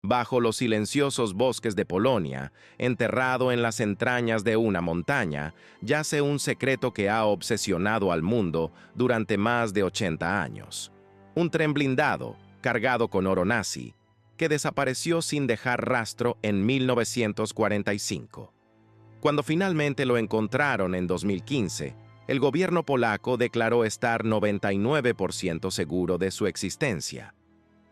Bajo los silenciosos bosques de Polonia, enterrado en las entrañas de una montaña, yace un secreto que ha obsesionado al mundo durante más de 80 años. Un tren blindado, cargado con oro nazi, que desapareció sin dejar rastro en 1945. Cuando finalmente lo encontraron en 2015, el gobierno polaco declaró estar 99% seguro de su existencia.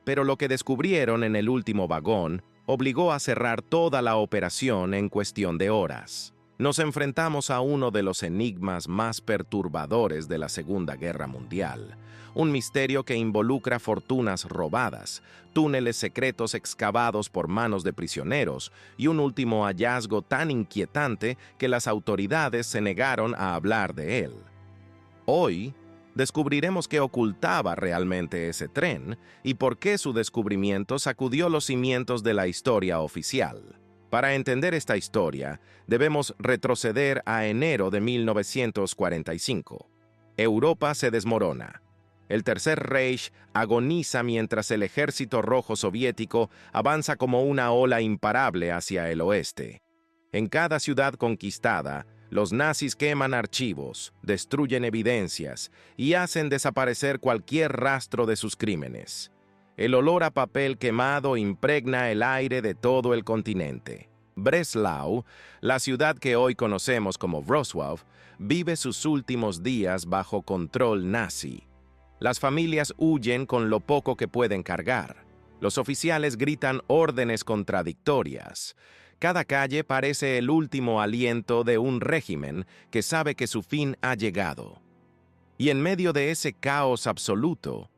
Pero lo que descubrieron en el último vagón obligó a cerrar toda la operación en cuestión de horas. Nos enfrentamos a uno de los enigmas más perturbadores de la Segunda Guerra Mundial, un misterio que involucra fortunas robadas, túneles secretos excavados por manos de prisioneros y un último hallazgo tan inquietante que las autoridades se negaron a hablar de él. Hoy, descubriremos qué ocultaba realmente ese tren y por qué su descubrimiento sacudió los cimientos de la historia oficial. Para entender esta historia, debemos retroceder a enero de 1945. Europa se desmorona. El Tercer Reich agoniza mientras el Ejército Rojo Soviético avanza como una ola imparable hacia el oeste. En cada ciudad conquistada, los nazis queman archivos, destruyen evidencias y hacen desaparecer cualquier rastro de sus crímenes. El olor a papel quemado impregna el aire de todo el continente. Breslau, la ciudad que hoy conocemos como Wrocław, vive sus últimos días bajo control nazi. Las familias huyen con lo poco que pueden cargar. Los oficiales gritan órdenes contradictorias. Cada calle parece el último aliento de un régimen que sabe que su fin ha llegado. Y en medio de ese caos absoluto,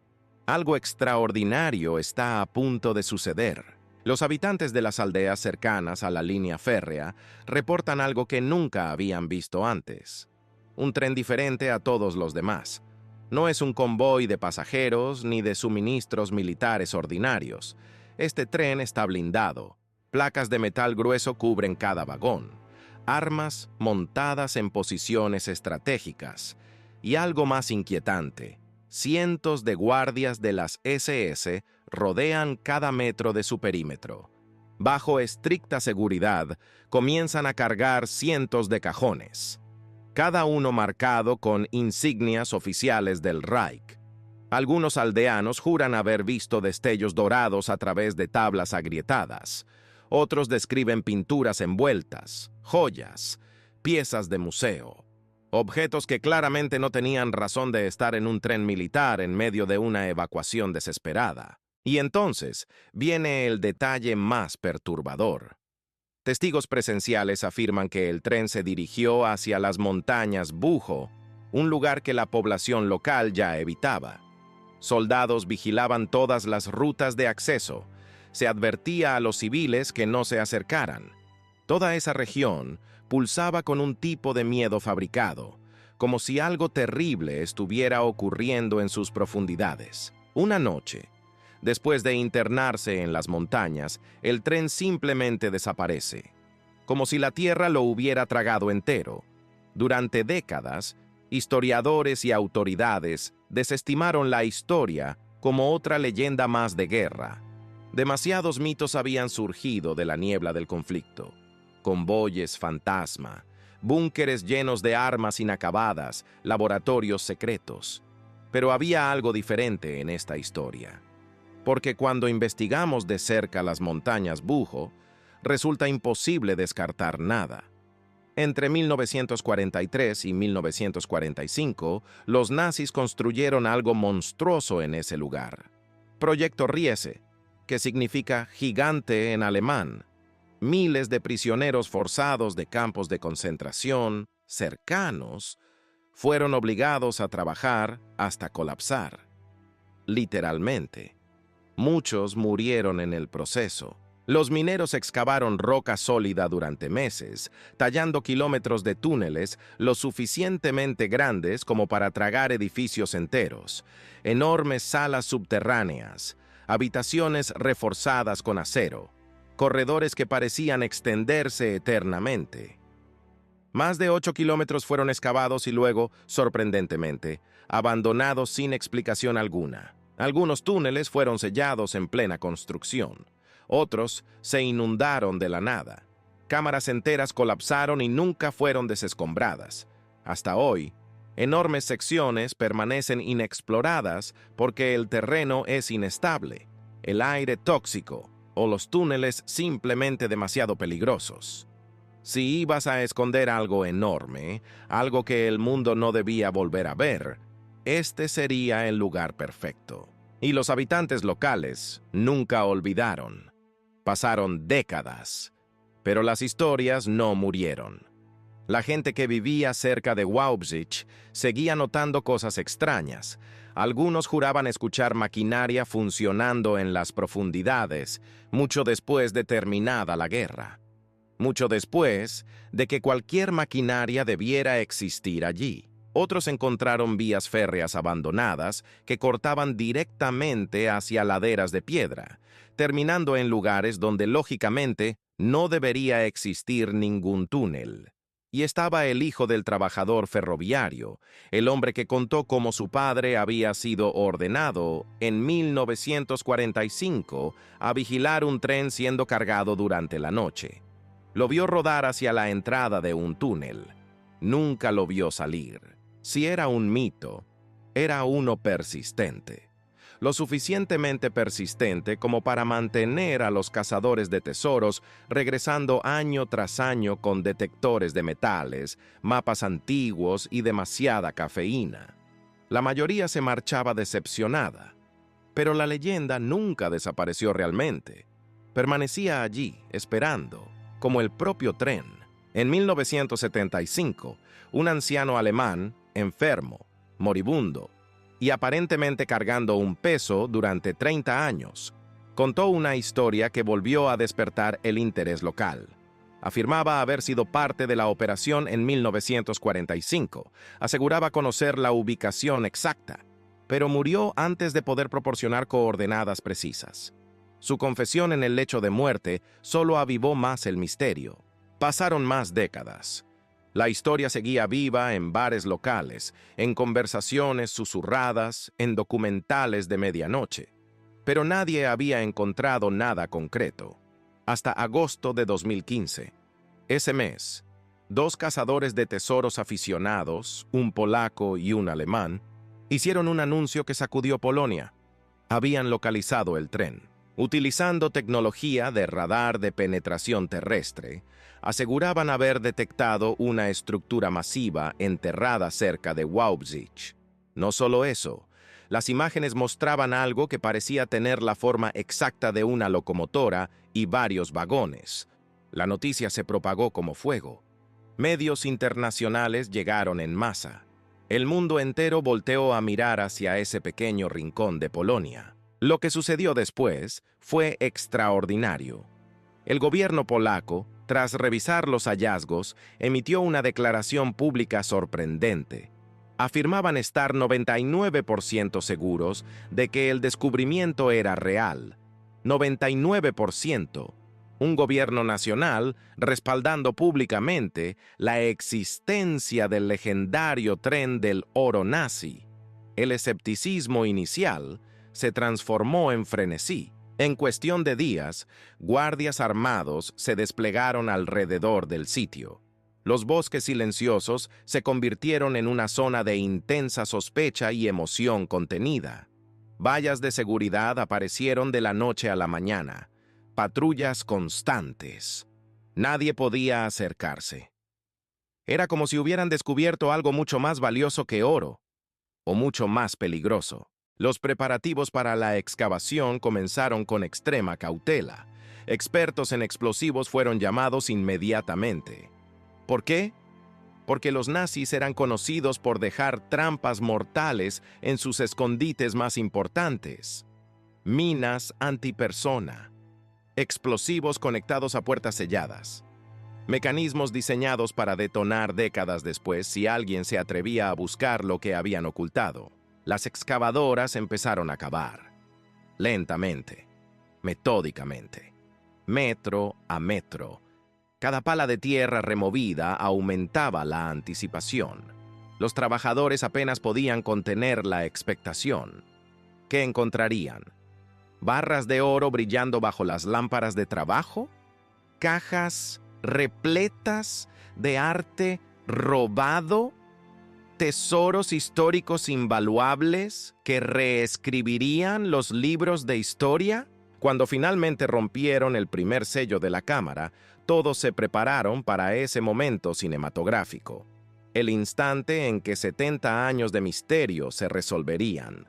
algo extraordinario está a punto de suceder. Los habitantes de las aldeas cercanas a la línea férrea reportan algo que nunca habían visto antes. Un tren diferente a todos los demás. No es un convoy de pasajeros ni de suministros militares ordinarios. Este tren está blindado. Placas de metal grueso cubren cada vagón. Armas montadas en posiciones estratégicas. Y algo más inquietante. Cientos de guardias de las SS rodean cada metro de su perímetro. Bajo estricta seguridad, comienzan a cargar cientos de cajones, cada uno marcado con insignias oficiales del Reich. Algunos aldeanos juran haber visto destellos dorados a través de tablas agrietadas. Otros describen pinturas envueltas, joyas, piezas de museo. Objetos que claramente no tenían razón de estar en un tren militar en medio de una evacuación desesperada. Y entonces viene el detalle más perturbador. Testigos presenciales afirman que el tren se dirigió hacia las montañas Bujo, un lugar que la población local ya evitaba. Soldados vigilaban todas las rutas de acceso. Se advertía a los civiles que no se acercaran. Toda esa región pulsaba con un tipo de miedo fabricado, como si algo terrible estuviera ocurriendo en sus profundidades. Una noche, después de internarse en las montañas, el tren simplemente desaparece, como si la tierra lo hubiera tragado entero. Durante décadas, historiadores y autoridades desestimaron la historia como otra leyenda más de guerra. Demasiados mitos habían surgido de la niebla del conflicto. Convoyes fantasma, búnkeres llenos de armas inacabadas, laboratorios secretos. Pero había algo diferente en esta historia. Porque cuando investigamos de cerca las montañas Bujo, resulta imposible descartar nada. Entre 1943 y 1945, los nazis construyeron algo monstruoso en ese lugar. Proyecto Riese, que significa gigante en alemán. Miles de prisioneros forzados de campos de concentración cercanos fueron obligados a trabajar hasta colapsar. Literalmente. Muchos murieron en el proceso. Los mineros excavaron roca sólida durante meses, tallando kilómetros de túneles lo suficientemente grandes como para tragar edificios enteros, enormes salas subterráneas, habitaciones reforzadas con acero, corredores que parecían extenderse eternamente. Más de 8 kilómetros fueron excavados y luego, sorprendentemente, abandonados sin explicación alguna. Algunos túneles fueron sellados en plena construcción. Otros se inundaron de la nada. Cámaras enteras colapsaron y nunca fueron desescombradas. Hasta hoy, enormes secciones permanecen inexploradas porque el terreno es inestable, el aire tóxico o los túneles simplemente demasiado peligrosos. Si ibas a esconder algo enorme, algo que el mundo no debía volver a ver, este sería el lugar perfecto. Y los habitantes locales nunca olvidaron. Pasaron décadas, pero las historias no murieron. La gente que vivía cerca de Wałbrzych seguía notando cosas extrañas. Algunos juraban escuchar maquinaria funcionando en las profundidades, mucho después de terminada la guerra. Mucho después de que cualquier maquinaria debiera existir allí. Otros encontraron vías férreas abandonadas que cortaban directamente hacia laderas de piedra, terminando en lugares donde lógicamente no debería existir ningún túnel. Y estaba el hijo del trabajador ferroviario, el hombre que contó cómo su padre había sido ordenado en 1945 a vigilar un tren siendo cargado durante la noche. Lo vio rodar hacia la entrada de un túnel. Nunca lo vio salir. Si era un mito, era uno persistente. Lo suficientemente persistente como para mantener a los cazadores de tesoros regresando año tras año con detectores de metales, mapas antiguos y demasiada cafeína. La mayoría se marchaba decepcionada, pero la leyenda nunca desapareció realmente. Permanecía allí, esperando, como el propio tren. En 1975, un anciano alemán, enfermo, moribundo, y aparentemente cargando un peso durante 30 años, contó una historia que volvió a despertar el interés local. Afirmaba haber sido parte de la operación en 1945, aseguraba conocer la ubicación exacta, pero murió antes de poder proporcionar coordenadas precisas. Su confesión en el lecho de muerte solo avivó más el misterio. Pasaron más décadas. La historia seguía viva en bares locales, en conversaciones susurradas, en documentales de medianoche. Pero nadie había encontrado nada concreto. Hasta agosto de 2015. Ese mes, dos cazadores de tesoros aficionados, un polaco y un alemán, hicieron un anuncio que sacudió Polonia. Habían localizado el tren. Utilizando tecnología de radar de penetración terrestre, aseguraban haber detectado una estructura masiva enterrada cerca de Wałbrzych. No solo eso, las imágenes mostraban algo que parecía tener la forma exacta de una locomotora y varios vagones. La noticia se propagó como fuego. Medios internacionales llegaron en masa. El mundo entero volteó a mirar hacia ese pequeño rincón de Polonia. Lo que sucedió después fue extraordinario. El gobierno polaco, tras revisar los hallazgos, emitió una declaración pública sorprendente. Afirmaban estar 99% seguros de que el descubrimiento era real. 99%. Un gobierno nacional respaldando públicamente la existencia del legendario tren del oro nazi. El escepticismo inicial se transformó en frenesí. En cuestión de días, guardias armados se desplegaron alrededor del sitio. Los bosques silenciosos se convirtieron en una zona de intensa sospecha y emoción contenida. Vallas de seguridad aparecieron de la noche a la mañana. Patrullas constantes. Nadie podía acercarse. Era como si hubieran descubierto algo mucho más valioso que oro, o mucho más peligroso. Los preparativos para la excavación comenzaron con extrema cautela. Expertos en explosivos fueron llamados inmediatamente. ¿Por qué? Porque los nazis eran conocidos por dejar trampas mortales en sus escondites más importantes. Minas antipersona. Explosivos conectados a puertas selladas. Mecanismos diseñados para detonar décadas después si alguien se atrevía a buscar lo que habían ocultado. Las excavadoras empezaron a cavar. Lentamente, metódicamente, metro a metro. Cada pala de tierra removida aumentaba la anticipación. Los trabajadores apenas podían contener la expectación. ¿Qué encontrarían? barras de oro brillando bajo las lámparas de trabajo, cajas repletas de arte robado, tesoros históricos invaluables que reescribirían los libros de historia. Cuando finalmente rompieron el primer sello de la cámara, todos se prepararon para ese momento cinematográfico, el instante en que 70 años de misterio se resolverían.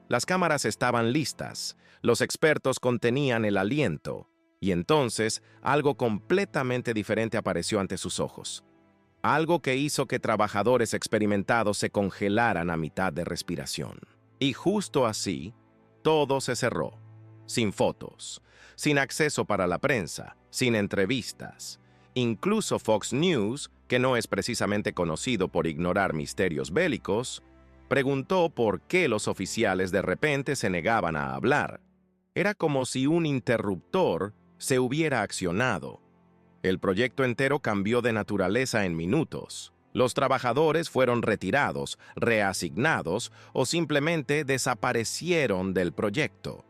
Las cámaras estaban listas, los expertos contenían el aliento, y entonces algo completamente diferente apareció ante sus ojos. Algo que hizo que trabajadores experimentados se congelaran a mitad de respiración. Y justo así, todo se cerró. Sin fotos, sin acceso para la prensa, sin entrevistas. Incluso Fox News, que no es precisamente conocido por ignorar misterios bélicos, preguntó por qué los oficiales de repente se negaban a hablar. Era como si un interruptor se hubiera accionado. El proyecto entero cambió de naturaleza en minutos. Los trabajadores fueron retirados, reasignados o simplemente desaparecieron del proyecto.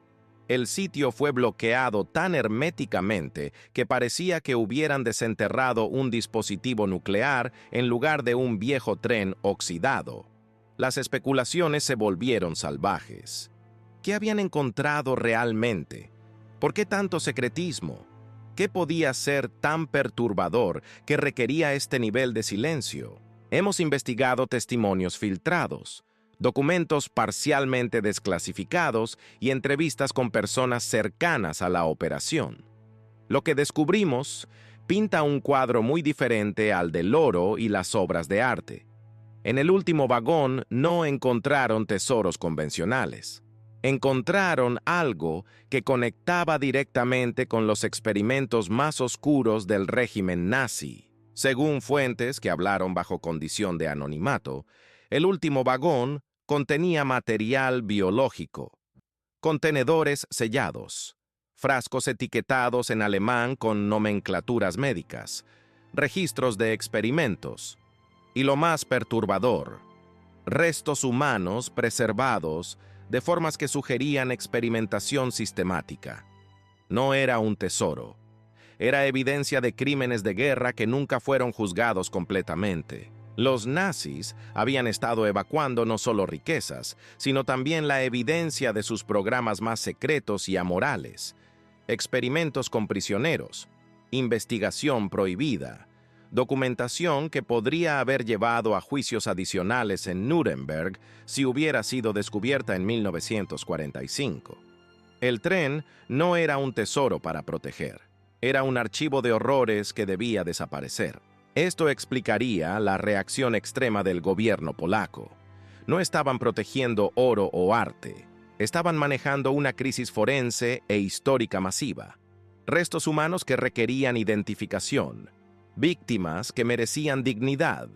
El sitio fue bloqueado tan herméticamente que parecía que hubieran desenterrado un dispositivo nuclear en lugar de un viejo tren oxidado. Las especulaciones se volvieron salvajes. ¿Qué habían encontrado realmente? ¿Por qué tanto secretismo? ¿Qué podía ser tan perturbador que requería este nivel de silencio? Hemos investigado testimonios filtrados, documentos parcialmente desclasificados y entrevistas con personas cercanas a la operación. Lo que descubrimos pinta un cuadro muy diferente al del oro y las obras de arte. En el último vagón no encontraron tesoros convencionales. Encontraron algo que conectaba directamente con los experimentos más oscuros del régimen nazi. Según fuentes que hablaron bajo condición de anonimato, el último vagón contenía material biológico, contenedores sellados, frascos etiquetados en alemán con nomenclaturas médicas, registros de experimentos, y lo más perturbador, restos humanos preservados de formas que sugerían experimentación sistemática. No era un tesoro. Era evidencia de crímenes de guerra que nunca fueron juzgados completamente. Los nazis habían estado evacuando no solo riquezas, sino también la evidencia de sus programas más secretos y amorales, experimentos con prisioneros, investigación prohibida, documentación que podría haber llevado a juicios adicionales en Nuremberg si hubiera sido descubierta en 1945. El tren no era un tesoro para proteger, era un archivo de horrores que debía desaparecer. Esto explicaría la reacción extrema del gobierno polaco. No estaban protegiendo oro o arte, estaban manejando una crisis forense e histórica masiva. Restos humanos que requerían identificación, víctimas que merecían dignidad,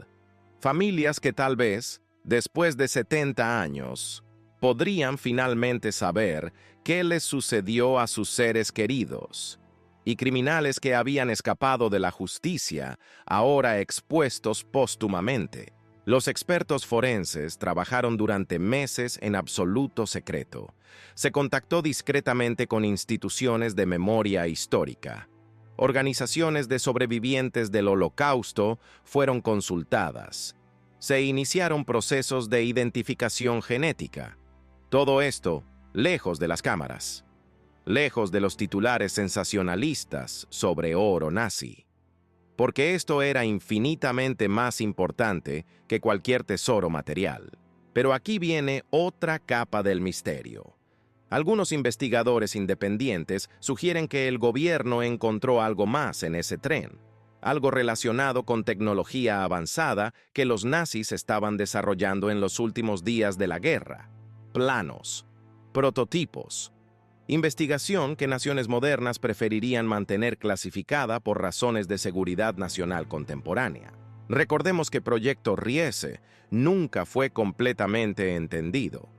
familias que tal vez, después de 70 años, podrían finalmente saber qué les sucedió a sus seres queridos, y criminales que habían escapado de la justicia, ahora expuestos póstumamente. Los expertos forenses trabajaron durante meses en absoluto secreto. Se contactó discretamente con instituciones de memoria histórica. Organizaciones de sobrevivientes del Holocausto fueron consultadas. Se iniciaron procesos de identificación genética. Todo esto lejos de las cámaras, lejos de los titulares sensacionalistas sobre oro nazi. Porque esto era infinitamente más importante que cualquier tesoro material. Pero aquí viene otra capa del misterio. Algunos investigadores independientes sugieren que el gobierno encontró algo más en ese tren, algo relacionado con tecnología avanzada que los nazis estaban desarrollando en los últimos días de la guerra. Planos, prototipos, investigación que naciones modernas preferirían mantener clasificada por razones de seguridad nacional contemporánea. Recordemos que Proyecto Riese nunca fue completamente entendido.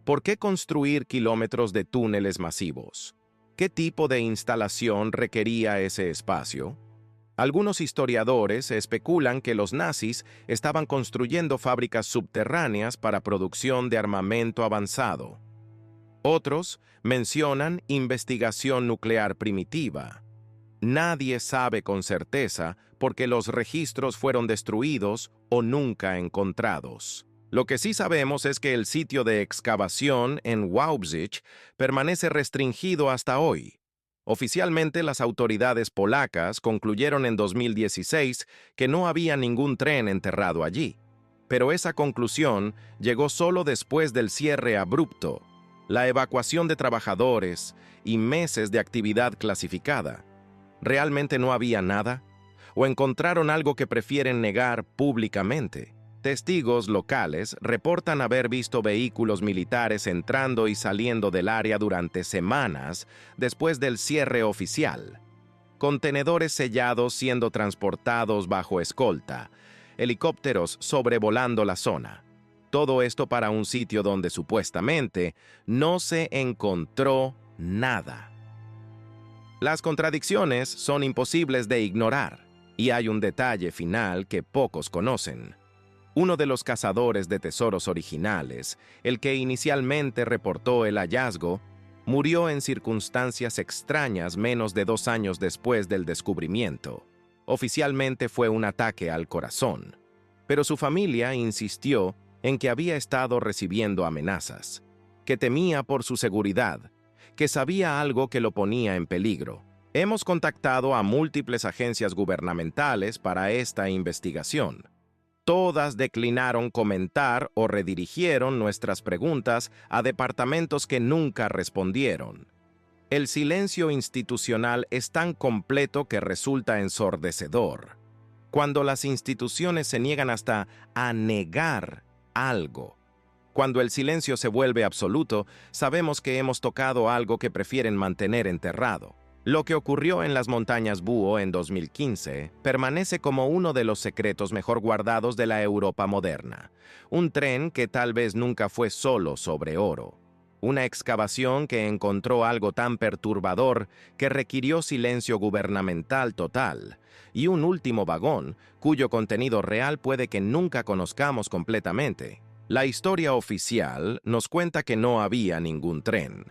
¿Por qué construir kilómetros de túneles masivos? ¿Qué tipo de instalación requería ese espacio? Algunos historiadores especulan que los nazis estaban construyendo fábricas subterráneas para producción de armamento avanzado. Otros mencionan investigación nuclear primitiva. Nadie sabe con certeza porque los registros fueron destruidos o nunca encontrados. Lo que sí sabemos es que el sitio de excavación en Wałbrzych permanece restringido hasta hoy. Oficialmente, las autoridades polacas concluyeron en 2016 que no había ningún tren enterrado allí. Pero esa conclusión llegó solo después del cierre abrupto, la evacuación de trabajadores y meses de actividad clasificada. ¿Realmente no había nada? ¿O encontraron algo que prefieren negar públicamente? Testigos locales reportan haber visto vehículos militares entrando y saliendo del área durante semanas después del cierre oficial. Contenedores sellados siendo transportados bajo escolta, helicópteros sobrevolando la zona. Todo esto para un sitio donde supuestamente no se encontró nada. Las contradicciones son imposibles de ignorar, y hay un detalle final que pocos conocen. Uno de los cazadores de tesoros originales, el que inicialmente reportó el hallazgo, murió en circunstancias extrañas menos de 2 años después del descubrimiento. Oficialmente fue un ataque al corazón, pero su familia insistió en que había estado recibiendo amenazas, que temía por su seguridad, que sabía algo que lo ponía en peligro. Hemos contactado a múltiples agencias gubernamentales para esta investigación. Todas declinaron comentar o redirigieron nuestras preguntas a departamentos que nunca respondieron. El silencio institucional es tan completo que resulta ensordecedor. Cuando las instituciones se niegan hasta a negar algo, cuando el silencio se vuelve absoluto, sabemos que hemos tocado algo que prefieren mantener enterrado. Lo que ocurrió en las montañas Búho en 2015 permanece como uno de los secretos mejor guardados de la Europa moderna. Un tren que tal vez nunca fue solo sobre oro. Una excavación que encontró algo tan perturbador que requirió silencio gubernamental total. Y un último vagón, cuyo contenido real puede que nunca conozcamos completamente. La historia oficial nos cuenta que no había ningún tren.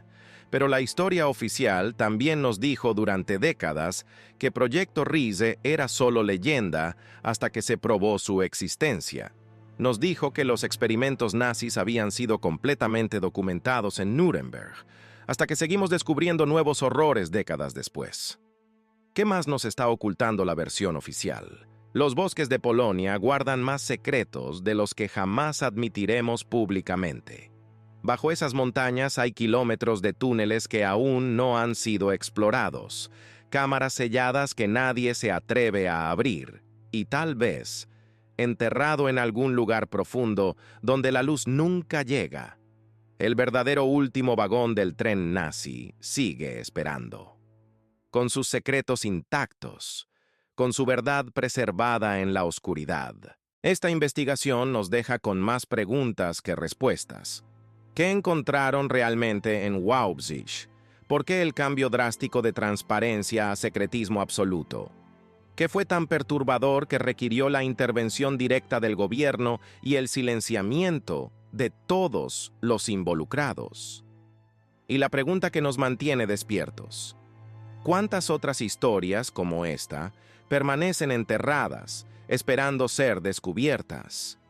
Pero la historia oficial también nos dijo durante décadas que Proyecto Riese era solo leyenda hasta que se probó su existencia. Nos dijo que los experimentos nazis habían sido completamente documentados en Nuremberg, hasta que seguimos descubriendo nuevos horrores décadas después. ¿Qué más nos está ocultando la versión oficial? Los bosques de Polonia guardan más secretos de los que jamás admitiremos públicamente. Bajo esas montañas hay kilómetros de túneles que aún no han sido explorados, cámaras selladas que nadie se atreve a abrir, y tal vez, enterrado en algún lugar profundo donde la luz nunca llega, el verdadero último vagón del tren nazi sigue esperando. Con sus secretos intactos, con su verdad preservada en la oscuridad. Esta investigación nos deja con más preguntas que respuestas. ¿Qué encontraron realmente en Wałbrzych? ¿Por qué el cambio drástico de transparencia a secretismo absoluto? ¿Qué fue tan perturbador que requirió la intervención directa del gobierno y el silenciamiento de todos los involucrados? Y la pregunta que nos mantiene despiertos: ¿cuántas otras historias como esta permanecen enterradas, esperando ser descubiertas?